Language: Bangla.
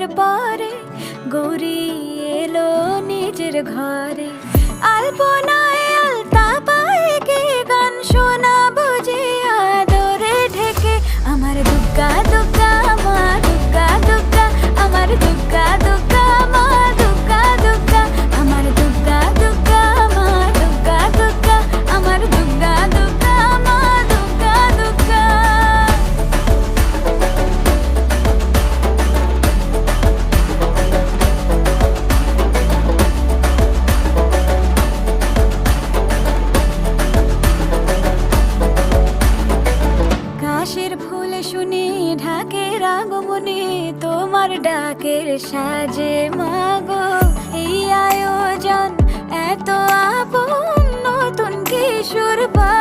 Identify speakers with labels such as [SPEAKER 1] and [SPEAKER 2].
[SPEAKER 1] বিয়ের পরে গৌরী এলো নিজের ঘরে। আলপনায় আলতা পায়ে কে গান শোনাবো যে আদরে ঢেকে। আমার দুগ্গা দুগ্গা মা দুগ্গা দুগ্গা, আমার দুগ্গা দুগ্গা মা দুগ্গা দুগ্গা, আমার দুগ্গা দুগ্গা মা দুগ্গা দুগ্গা, আমার দুগ্গা দুগ্গা মা দুগ্গা দুগ্গা। কাশের ফুল শুনি ঢাকের আগমনে, তোমার ডাকের সাজে মাগো এই আয়োজন এত আপন, নতুন কিশোর পা